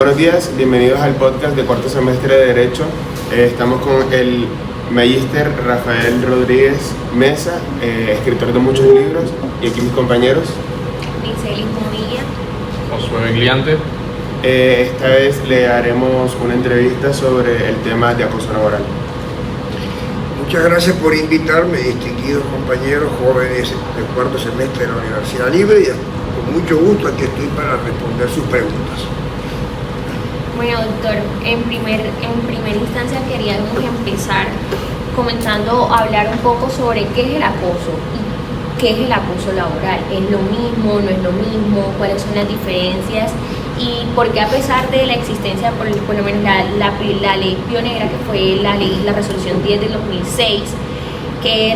Buenos días, bienvenidos al podcast de cuarto semestre de Derecho. Estamos con el magíster Rafael Rodríguez Mesa, escritor de muchos libros, y aquí mis compañeros. Licelis Movilla. Josué Gliante. Esta vez le haremos una entrevista sobre el tema de acoso laboral. Muchas gracias por invitarme, distinguidos compañeros jóvenes del cuarto semestre de la Universidad Libre, y con mucho gusto aquí estoy para responder sus preguntas. Bueno, doctor, en primera instancia queríamos empezar hablar un poco sobre qué es el acoso y qué es el acoso laboral. ¿Es lo mismo? ¿No es lo mismo? ¿Cuáles son las diferencias? Y por qué, a pesar de la existencia, por lo menos la ley pionera, que fue la resolución 10 del 2006, que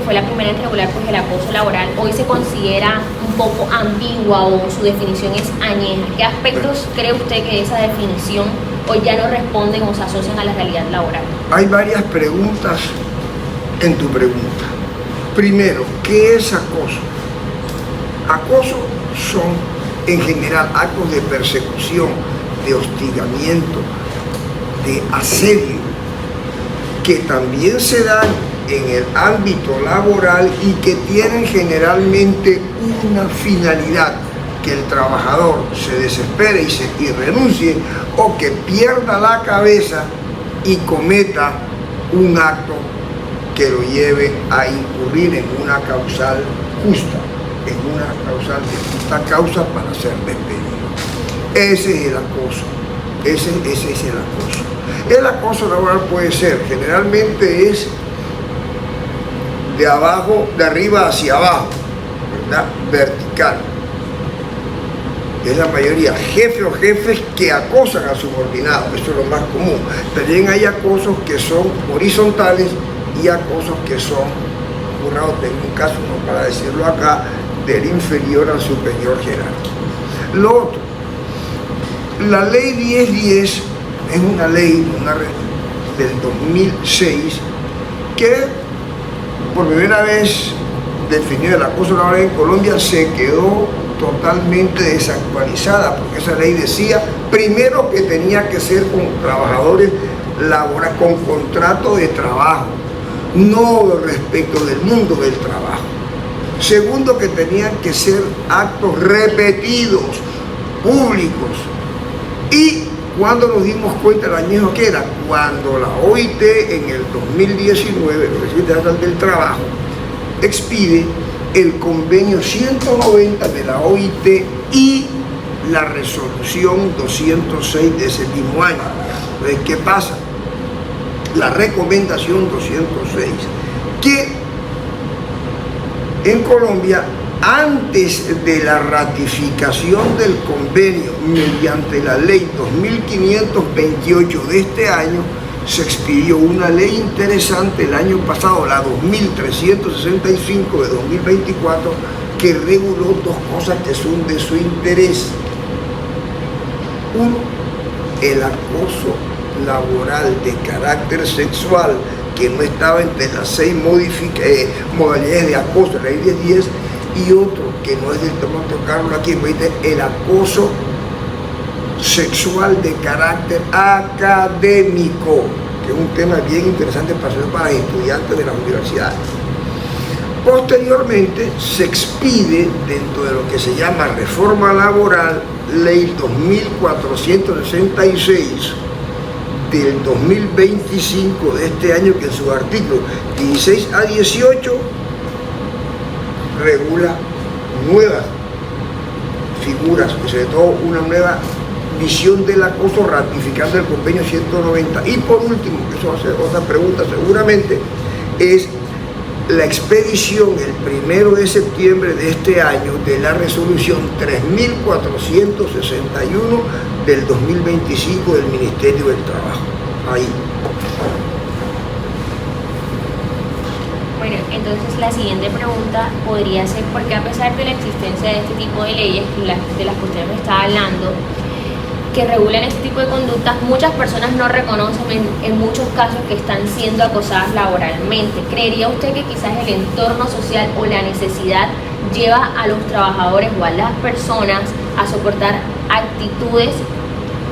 fue la primera en regular pues, el acoso laboral, hoy se considera un poco ambigua o su definición es añeja? ¿Qué aspectos cree usted que esa definición hoy ya no responden o se asocian a la realidad laboral? Hay varias preguntas en tu pregunta. Primero, ¿qué es acoso? Acoso son en general actos de persecución, de hostigamiento, de asedio, que también se dan en el ámbito laboral y que tienen generalmente una finalidad: que el trabajador se desespere y renuncie, o que pierda la cabeza y cometa un acto que lo lleve a incurrir en una causal justa, de justa causa para ser despedido. Ese es el acoso. Ese es el acoso. El acoso laboral puede ser, generalmente es de arriba hacia abajo, ¿verdad? Vertical. Es la mayoría, jefe o jefes que acosan a subordinados, eso es lo más común. También hay acosos que son horizontales y acosos que son, tengo un caso, no para decirlo acá, del inferior al superior jerárquico. Lo otro, la ley 1010 es una ley del 2006 que por primera vez definió el acoso laboral en Colombia. Se quedó totalmente desactualizada, porque esa ley decía primero que tenía que ser con trabajadores laborales con contrato de trabajo, no respecto del mundo del trabajo. Segundo, que tenían que ser actos repetidos, públicos. Y cuando nos dimos cuenta del añejo que era, cuando la OIT en el 2019, la Organización Internacional del Trabajo, expide el convenio 190 de la OIT y la resolución 206 de ese mismo año. Entonces, ¿qué pasa? La recomendación 206, que en Colombia, antes de la ratificación del convenio mediante la ley 2528 de este año, se expidió una ley interesante el año pasado, la 2365 de 2024, que reguló dos cosas que son de su interés. Uno, el acoso laboral de carácter sexual, que no estaba entre las 6 modalidades de acoso de la ley 1010, y otro que no es del tema de tocarlo aquí, el acoso sexual de carácter académico, que es un tema bien interesante para los estudiantes de las universidades. Posteriormente se expide, dentro de lo que se llama reforma laboral, ley 2466 del 2025 de este año, que en sus artículos 16 a 18 regula nuevas figuras, sobre todo una nueva visión del acoso, ratificando el convenio 190. Y por último, que eso va a ser otra pregunta seguramente, es la expedición el 1 de septiembre de este año de la resolución 3461 del 2025 del Ministerio del Trabajo. Ahí. Bueno, entonces la siguiente pregunta podría ser: ¿por qué, a pesar de la existencia de este tipo de leyes de las que usted me está hablando, que regulan este tipo de conductas, muchas personas no reconocen en muchos casos que están siendo acosadas laboralmente? ¿Creería usted que quizás el entorno social o la necesidad lleva a los trabajadores o a las personas a soportar actitudes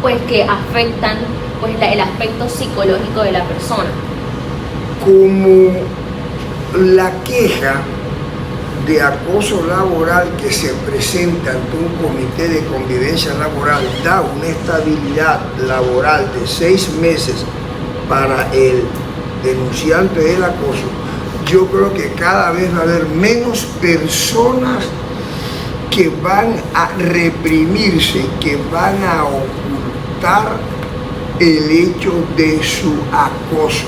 pues que afectan pues el aspecto psicológico de la persona. Como la queja de acoso laboral que se presenta ante un comité de convivencia laboral da una estabilidad laboral de 6 meses para el denunciante del acoso, yo creo que cada vez va a haber menos personas que van a reprimirse, que van a ocultar el hecho de su acoso.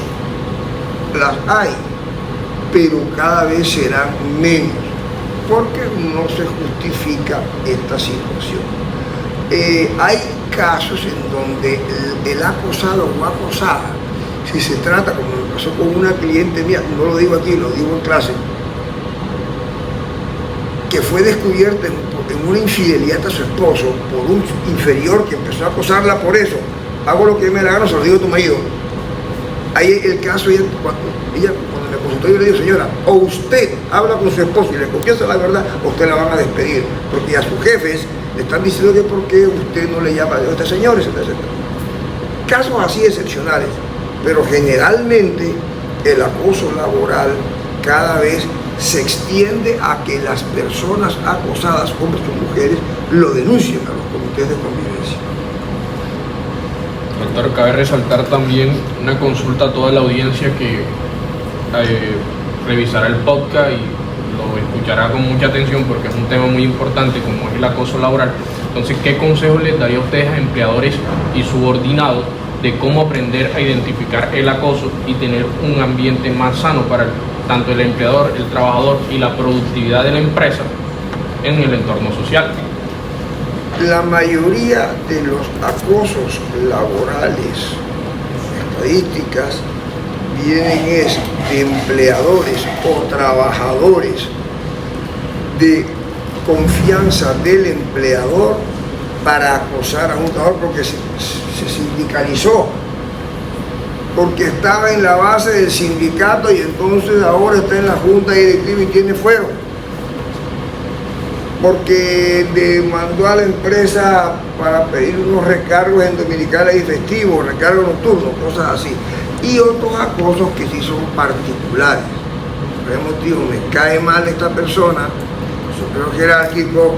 Las hay, pero cada vez serán menos, porque no se justifica esta situación. Hay casos en donde el acosado o acosada, si se trata, como me pasó con una cliente mía, no lo digo aquí, lo digo en clase, que fue descubierta en una infidelidad a su esposo por un inferior que empezó a acosarla por eso. Hago lo que me da la gana, se lo digo a tu marido. Ahí el caso, cuando me consultó, yo le digo, señora, o usted habla con su esposo y le confiesa la verdad, o usted la van a despedir, porque a sus jefes le están diciendo que por qué usted no le llama a este señor, etcétera, etcétera. Casos así excepcionales, pero generalmente el acoso laboral cada vez se extiende a que las personas acosadas, hombres o mujeres, lo denuncien a los comités de convivencia. Doctor, cabe resaltar también una consulta a toda la audiencia que revisará el podcast y lo escuchará con mucha atención porque es un tema muy importante como es el acoso laboral. Entonces, ¿qué consejos les daría a ustedes a empleadores y subordinados de cómo aprender a identificar el acoso y tener un ambiente más sano para tanto el empleador, el trabajador y la productividad de la empresa en el entorno social? La mayoría de los acosos laborales, estadísticas, vienen de empleadores o trabajadores de confianza del empleador para acosar a un trabajador porque se sindicalizó, porque estaba en la base del sindicato y entonces ahora está en la junta directiva y tiene fuero, porque demandó a la empresa para pedir unos recargos en dominicales y festivos, recargos nocturnos, cosas así. Y otros acosos que sí son particulares. Por ejemplo, digo, me cae mal esta persona, superior jerárquico,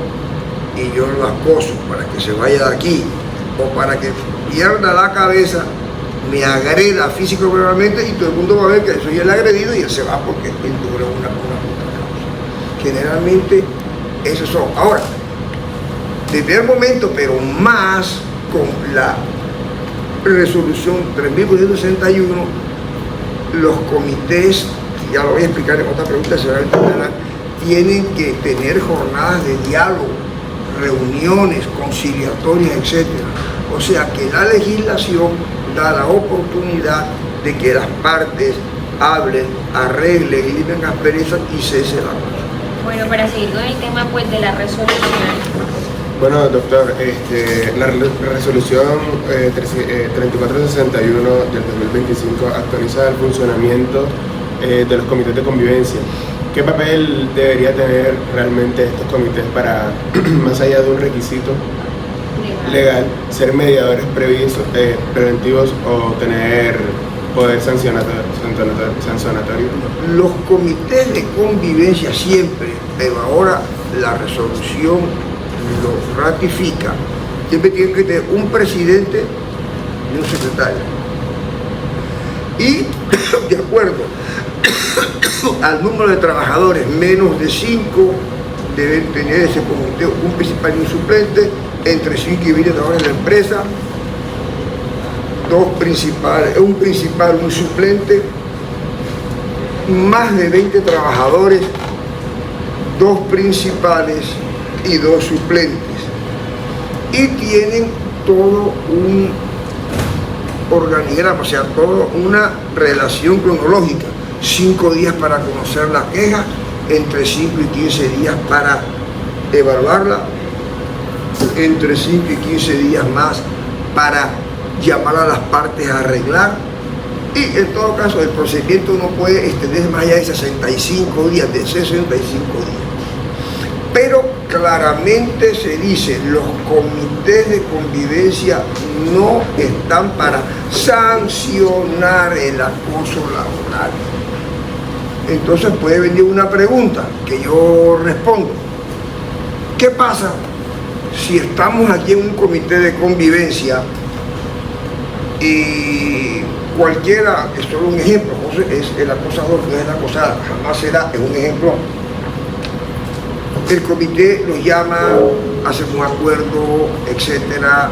y yo lo acoso para que se vaya de aquí, o para que pierda la cabeza, me agreda físico verbalmente y todo el mundo va a ver que soy el agredido y él se va porque él tuvo una justa causa. Generalmente esos son. Ahora, desde el momento, pero más con la resolución 3.461, los comités, ya lo voy a explicar en otra pregunta, seguramente tienen que tener jornadas de diálogo, reuniones conciliatorias, etc. O sea que la legislación da la oportunidad de que las partes hablen, arreglen, eliminen asperezas y cese la cosa. Bueno, para seguir con el tema pues de la resolución. Bueno, doctor, la resolución 3461 del 2025 actualiza el funcionamiento de los comités de convivencia. ¿Qué papel debería tener realmente estos comités para, más allá de un requisito legal, ser mediadores preventivos o tener poder sancionatorio? Los comités de convivencia siempre, pero ahora la resolución lo ratifica, siempre tiene que tener un presidente y un secretario. Y de acuerdo al número de trabajadores, menos de 5 deben tener ese comité un principal y un suplente, entre 5 y 20 trabajadores de la empresa, un principal, un suplente, más de 20 trabajadores, 2 principales y 2 suplentes. Y tienen todo un organigrama, o sea, toda una relación cronológica. 5 días para conocer la queja, entre 5 y 15 días para evaluarla, entre 5 y 15 días más para llamar a las partes a arreglar, y en todo caso el procedimiento no puede extenderse más allá de 65 días, de 65 días. Pero claramente se dice, los comités de convivencia no están para sancionar el acoso laboral. Entonces puede venir una pregunta que yo respondo. ¿Qué pasa si estamos aquí en un comité de convivencia y cualquiera, es solo un ejemplo, es el acosador, no es la acosada, jamás será, es un ejemplo? El comité los llama, hace un acuerdo, etcétera,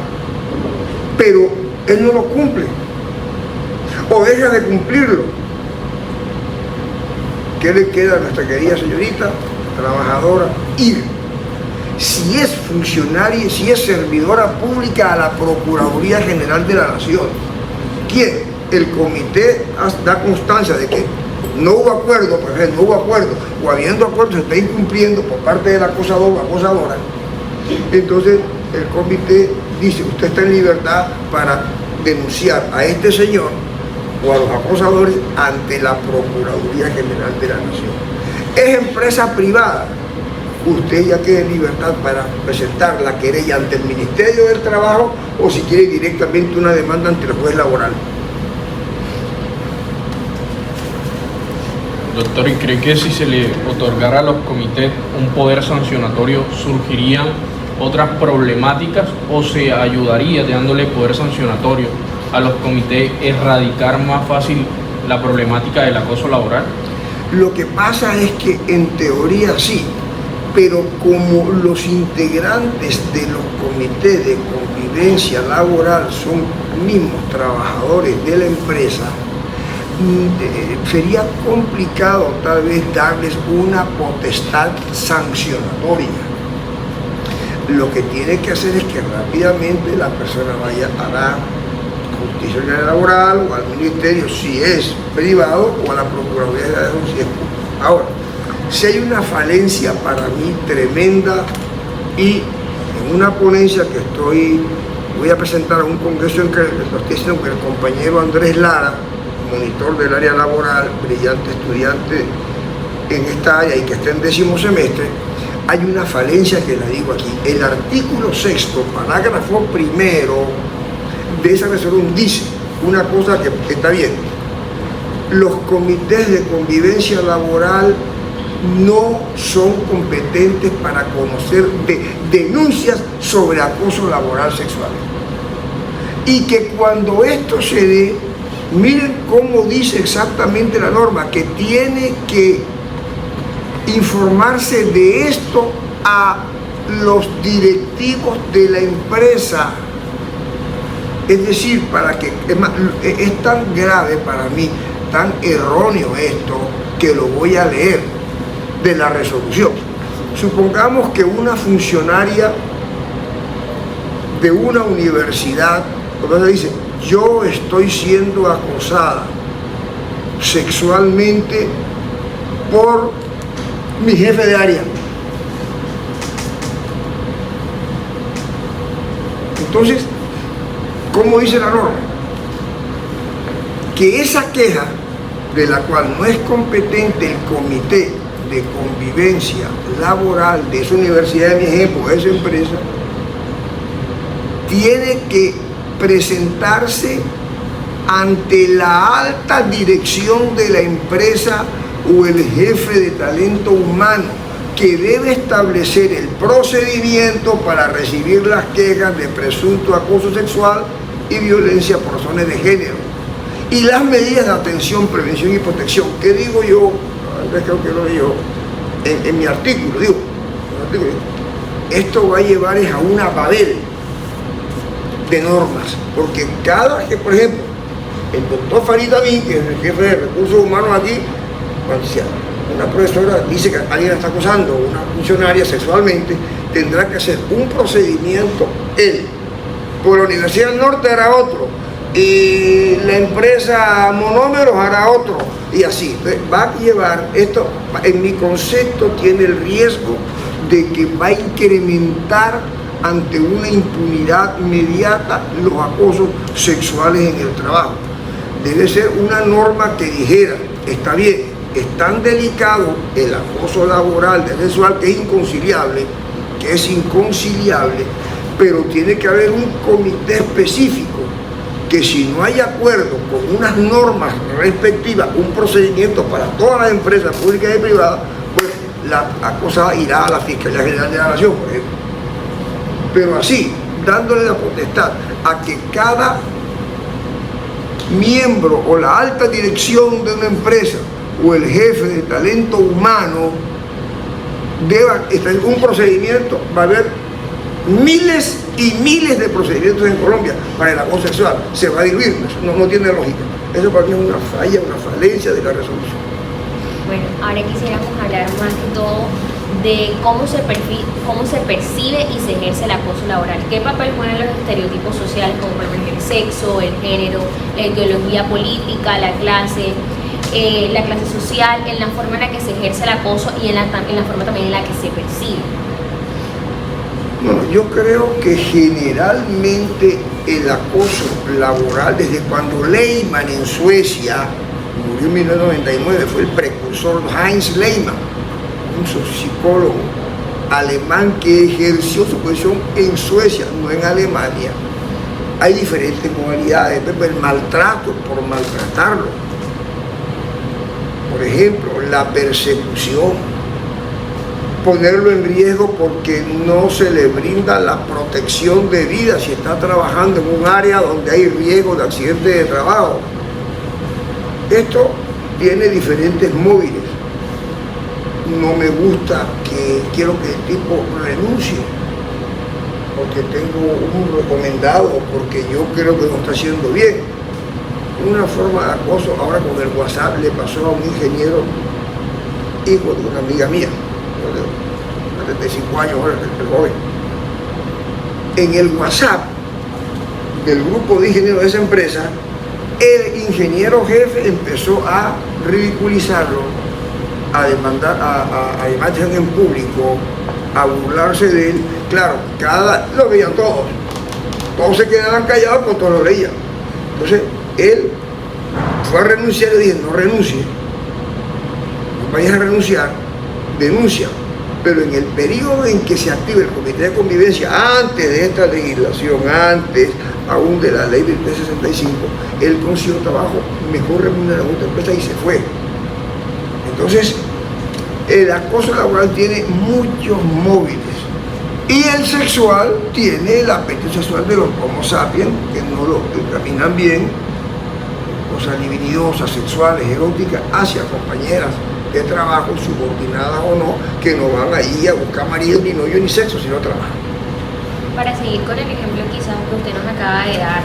pero él no lo cumple o deja de cumplirlo. ¿Qué le queda a nuestra querida señorita trabajadora? Ir. Si es funcionaria, si es servidora pública a la Procuraduría General de la Nación, ¿quién? El comité da constancia de que no hubo acuerdo, por ejemplo, no hubo acuerdo, o habiendo acuerdo se está incumpliendo por parte del acosador o acosadora. Entonces el comité dice, usted está en libertad para denunciar a este señor o a los acosadores ante la Procuraduría General de la Nación. Es empresa privada, usted ya queda en libertad para presentar la querella ante el Ministerio del Trabajo o si quiere directamente una demanda ante el juez laboral. Doctor, ¿y cree que si se le otorgara a los comités un poder sancionatorio surgirían otras problemáticas o se ayudaría dándole poder sancionatorio a los comités erradicar más fácil la problemática del acoso laboral? Lo que pasa es que en teoría sí, pero como los integrantes de los comités de convivencia laboral son mismos trabajadores de la empresa, sería complicado tal vez darles una potestad sancionatoria. Lo que tiene que hacer es que rápidamente la persona vaya a la Justicia Laboral o al Ministerio, si es privado, o a la Procuraduría de la Nación, si es público. Ahora, si hay una falencia para mí tremenda, y en una ponencia que voy a presentar a un congreso en que lo estoy haciendo con el compañero Andrés Lara, monitor del área laboral, brillante estudiante en esta área y que está en 10º semestre, hay una falencia que la digo aquí. El artículo 6º, parágrafo 1º de esa resolución dice una cosa que está bien: los comités de convivencia laboral no son competentes para conocer denuncias sobre acoso laboral sexual, y que cuando esto se dé, miren cómo dice exactamente la norma, que tiene que informarse de esto a los directivos de la empresa. Es decir, es tan grave para mí, tan erróneo esto, que lo voy a leer de la resolución. Supongamos que una funcionaria de una universidad, donde dice, yo estoy siendo acosada sexualmente por mi jefe de área. Entonces, ¿cómo dice la norma? Que esa queja, de la cual no es competente el comité de convivencia laboral de esa universidad, de mi ejemplo, de esa empresa, tiene que presentarse ante la alta dirección de la empresa o el jefe de talento humano, que debe establecer el procedimiento para recibir las quejas de presunto acoso sexual y violencia por razones de género, y las medidas de atención, prevención y protección. ¿Qué digo yo? Creo que lo digo en mi artículo. Esto va a llevar a una babel de normas, porque por ejemplo, el doctor Farid Amin, que es el jefe de recursos humanos aquí, cuando una profesora dice que alguien está acosando a una funcionaria sexualmente, tendrá que hacer un procedimiento él. Por la Universidad del Norte hará otro, y la empresa Monómeros hará otro, y así. Entonces, va a llevar esto, en mi concepto, tiene el riesgo de que va a incrementar ante una impunidad inmediata los acosos sexuales en el trabajo. Debe ser una norma que dijera, está bien, es tan delicado el acoso laboral, sexual, que es inconciliable porque es inconciliable, pero tiene que haber un comité específico que si no hay acuerdo con unas normas respectivas, un procedimiento para todas las empresas públicas y privadas, pues la cosa irá a la Fiscalía General de la Nación, por ejemplo. Pero así, dándole la potestad a que cada miembro o la alta dirección de una empresa o el jefe de talento humano deba estar en un procedimiento, va a haber miles y miles de procedimientos en Colombia para el acoso sexual, se va a diluir, no tiene lógica. Eso para mí es una falla, una falencia de la resolución. Bueno, ahora quisiéramos hablar más que todo de cómo se percibe y se ejerce el acoso laboral. ¿Qué papel juegan los estereotipos sociales como por ejemplo el sexo, el género, la ideología política, la clase social, en la forma en la que se ejerce el acoso y en la forma también en la que se percibe? Bueno, yo creo que generalmente el acoso laboral, desde cuando Lehmann en Suecia murió en 1999, fue el precursor Heinz Lehmann, un psicólogo alemán que ejerció su posición en Suecia, no en Alemania. Hay diferentes modalidades, el maltrato por maltratarlo. Por ejemplo, la persecución, ponerlo en riesgo porque no se le brinda la protección de vida si está trabajando en un área donde hay riesgo de accidente de trabajo. Esto tiene diferentes móviles. No me gusta, quiero que el tipo renuncie porque tengo un recomendado, porque yo creo que no está haciendo bien. Una forma de acoso ahora con el WhatsApp le pasó a un ingeniero, hijo de una amiga mía, de 35 años ahora, el joven. En el WhatsApp del grupo de ingenieros de esa empresa, el ingeniero jefe empezó a ridiculizarlo, a demandar, a imagen en público, a burlarse de él. Claro, lo veían todos se quedaban callados, pero todos lo leían. Entonces, él fue a renunciar y dije, no renuncie, no vayas a renunciar, denuncia. Pero en el periodo en que se active el comité de convivencia, antes de esta legislación, antes aún de la ley del 365, él consiguió trabajo mejor remunerado en otra empresa y se fue. Entonces, el acoso laboral tiene muchos móviles. Y el sexual tiene el apetito sexual de los homo sapiens, que no lo caminan bien, cosas libidinosas, sexuales, eróticas, hacia compañeras de trabajo, subordinadas o no, que no van ahí a buscar marido, ni novio, ni sexo, sino trabajo. Para seguir con el ejemplo quizás que usted nos acaba de dar,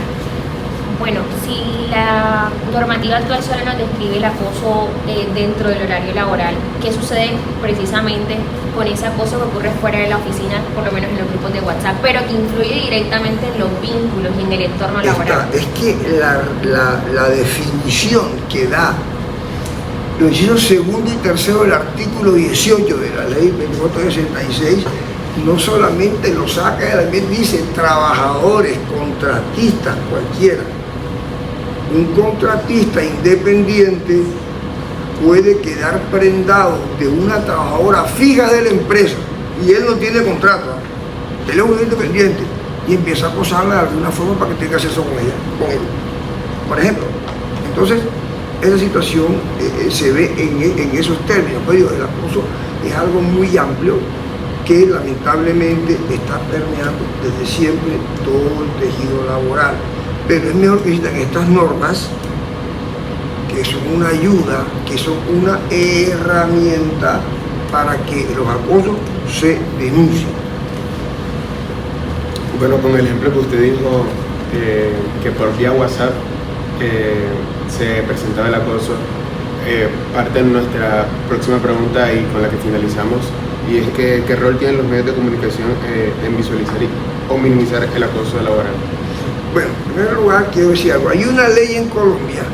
bueno, si la normativa actual solo nos describe el acoso dentro del horario laboral, ¿qué sucede precisamente con ese acoso que ocurre fuera de la oficina, por lo menos en los grupos de WhatsApp, pero que influye directamente en los vínculos y en el entorno laboral? Es que la definición que da los incisos segundo y tercero del artículo 18 de la ley 2466 no solamente lo saca del ambiente, dice trabajadores, contratistas, cualquiera. Un contratista independiente puede quedar prendado de una trabajadora fija de la empresa y él no tiene contrato, él es un independiente y empieza a acosarla de alguna forma para que tenga acceso con él. Por ejemplo, entonces esa situación se ve en esos términos. Pues digo, el acoso es algo muy amplio que lamentablemente está permeando desde siempre todo el tejido laboral. Pero es mejor que existan estas normas, que son una ayuda, que son una herramienta para que los acosos se denuncien. Bueno, con el ejemplo que usted dijo, que por vía WhatsApp se presentaba el acoso, parte de nuestra próxima pregunta y con la que finalizamos, y es que ¿qué rol tienen los medios de comunicación en visualizar o minimizar el acoso laboral? Bueno, en primer lugar quiero decir algo. Hay una ley en Colombia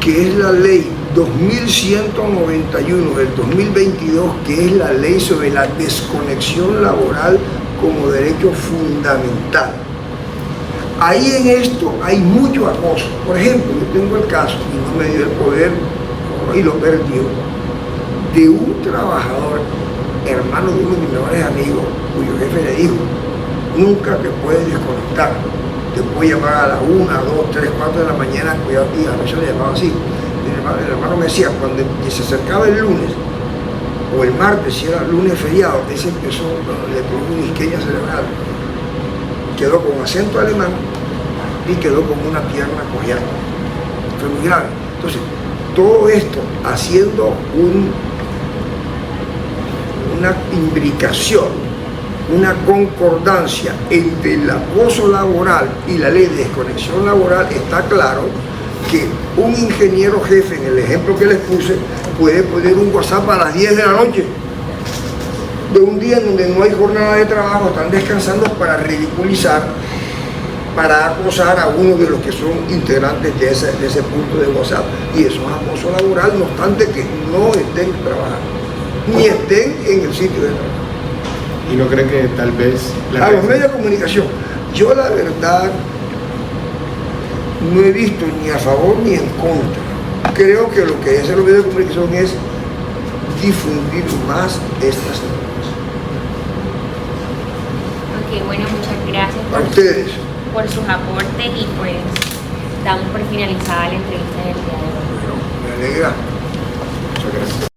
que es la ley 2191 del 2022, que es la ley sobre la desconexión laboral como derecho fundamental. Ahí en esto hay mucho acoso. Por ejemplo, yo tengo el caso, y no me dio el poder y lo perdió, de un trabajador, hermano de uno de mis mejores amigos, cuyo jefe le dijo, nunca te puedes desconectar, te puedo llamar a las 1, 2, 3, 4 de la mañana, cuidado, y a veces le llamaba así. El hermano me decía, cuando se acercaba el lunes, o el martes, si era lunes feriado, ese empezó, le produjo una isquemia cerebral, quedó con acento alemán y quedó con una pierna cojeada. Fue muy grave. Entonces, todo esto haciendo una imbricación, una concordancia entre el acoso laboral y la ley de desconexión laboral, está claro que un ingeniero jefe, en el ejemplo que les puse, puede poner un WhatsApp a las 10 de la noche de un día en donde no hay jornada de trabajo, están descansando, para ridiculizar, para acosar a uno de los que son integrantes de ese punto de WhatsApp. Y eso es acoso laboral, no obstante que no estén trabajando, ni estén en el sitio de trabajo. ¿Y no cree que tal vez A los medios de comunicación, yo la verdad no he visto ni a favor ni en contra. Creo que lo que hacen los medios de comunicación es difundir más estas normas. Ok, bueno, muchas gracias A ustedes. por sus aportes y pues damos por finalizada la entrevista del día de hoy. Bueno, me alegra. Muchas gracias.